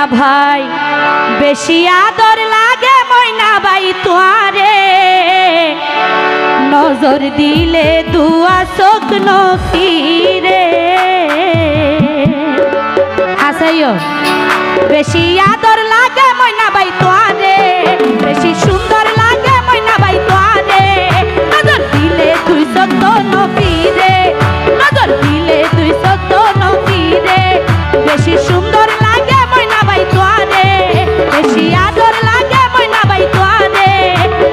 ময়না ভাই বেশি আদর লাগে ময়না ভাই তোয়ারে নজর দিলে দুয়া চোখ নফিরে হাসাইও বেশি আদর লাগে ময়না ভাই তোয়ারে বেশি সুন্দর লাগে ময়না ভাই তোয়ারে নজর দিলে তুই সত্য নফিরে নজর দিলে তুই সত্য নফিরে বেশি সুন্দর লাগে ময়না ভাই তোয়ারে বেশি আদর লাগে ময়না ভাই তোয়ারে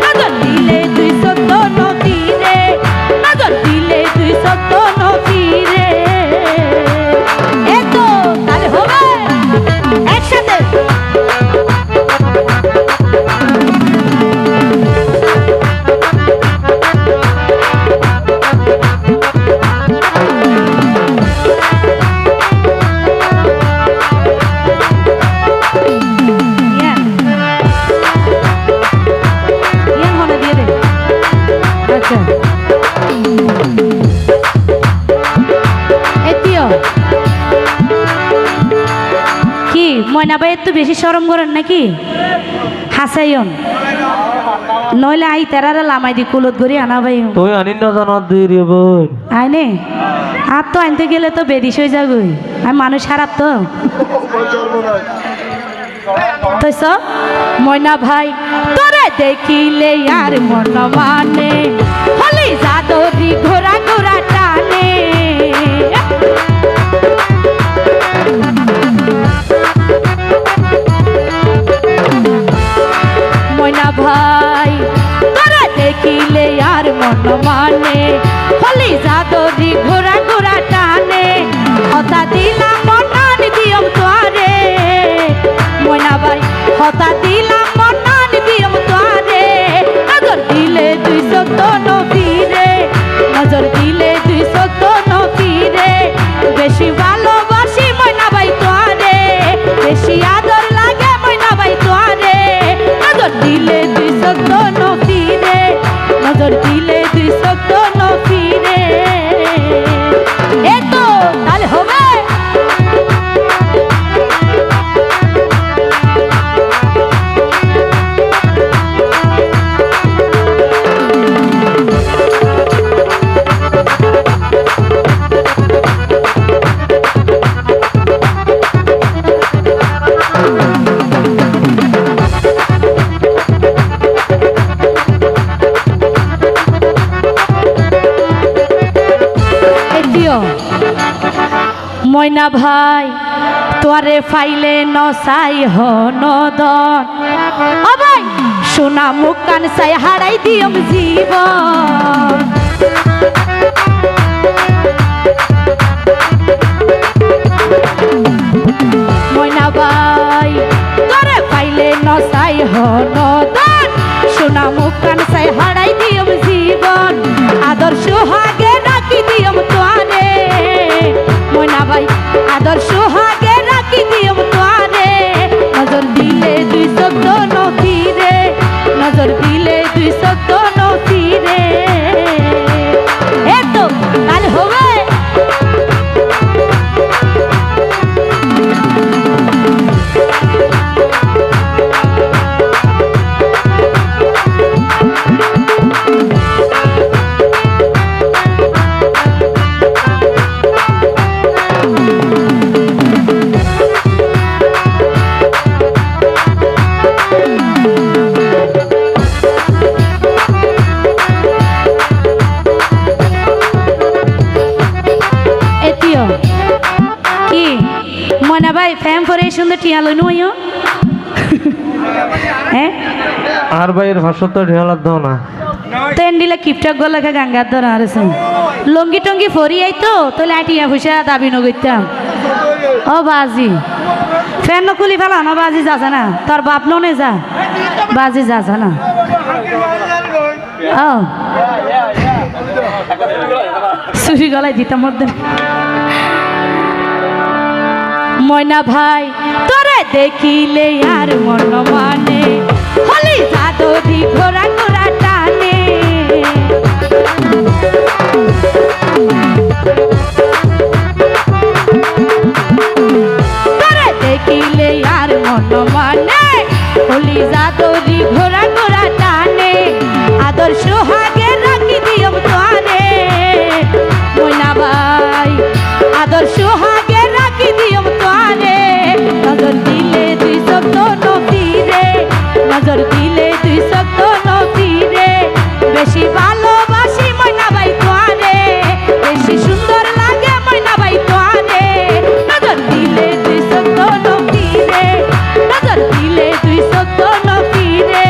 নজর দিলে তুই সত্য নফিরে নজর দিলে তুই সত্য নফিরে এতো তাহলে হবে একসাথে কি ময়না ভাই একটু বেশি শরম করেন নাকি হাসাইন নইলে আই তেরারে লামাই দি কুলত করি আনা ভাই তুই আনি না জানা দি রে বই আইনে আর তো আনতে গেলে তো বেদিস হয়ে যাবই আমি মানুষ খারাপ তো তৈছ ময়না ভাই তোরে দেখিলে আর মন মানে হলি জাদরি ঘোরা ঘোরা টানে ময়না ভাই তোরে দেখিলে আর মন মানে হলি জাদরি ঘোরা ঘোরা টানে হতা দিলাম মনান দিয়ম তোয়ারে ময়না ভাই হতা দিলাম মনান দিয়ম তোয়ারে নজর দিলে তুই সত্য নফিরে নজর দিলে তুই সত্য নফিরে বেশি ভালোবাসি ময়না ভাই তোয়ারে বেশি আদর লাগে ময়না ভাই তোয়ারে নজর দিলে তুই সত্য নফিরে নজর দিলে তুই সত্য নফিরে এতো তাহলে হবে ময়না ভাই তোরে ফাইলে নসাই হনদন ও ভাই সোনা মুখ কান সাই হারাই দিয়ম জীবন ময়না ভাই তোরে ফাইলে নসাই হনদন সোনা মুখ কান সাই হারাই দিয়ম জীবন আদর সোহাগে রাখি দিয়ম তোয়ারে ময়না ভাই আদর সোহাগে রাখি দিয়ম তোয়ারে নজর দিলে তুই সত্য নফিরে নজর দিলে তুই সত্য নফিরে এতো কাল হবে কি ময়না ভাই ফ্যাম পরে সুন্দর টিয়া লইনু আইও হ্যাঁ আর ভাইয়ের ভাষা তো ঢেলার দাও না তো এন্ডিলা কিপটক গলাকে গাঙ্গার ধর আর লঙ্গি টঙ্গি ফরি আইতো তো লাইটিয়া পয়সা দাবি নগইতাম ও বাজি ফ্যান নকুলি ফেলা না বাজি যাচ্ছে না তোর বাপ নে যা বাজি যাচ্ছে না ও সুরি গলায় দিতাম মধ্যে ময়না ভাই তোরে দেখিলে আর মন মানে হলি জাদরি ঘোরা ঘোরা টানে তোরে দেখিলে আর জাদরি ঘোরা ঘোরা টানে আদর সোহাগে রাখি দিও তোরে ময়না ভাই আদর সোহাগে রাখি দিও তোরে নজর দিলে তুই শব্দ নফিরে নজর দিলে তুই শব্দ নফিরে বেশি ভালোবাসি ময়না ভাই তোরে বেশি সুন্দর লাগে ময়না ভাই তোরে নজর দিলে তুই শব্দ নফিরে নজর দিলে তুই শব্দ নফিরে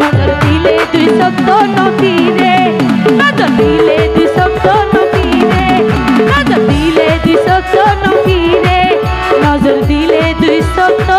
নজর দিলে তুই শব্দ নফিরে নজর দিলে তুই শব্দ নফিরে নজর দিলে তুই শব্দ নফিরে নজর দিলে তুই শব্দ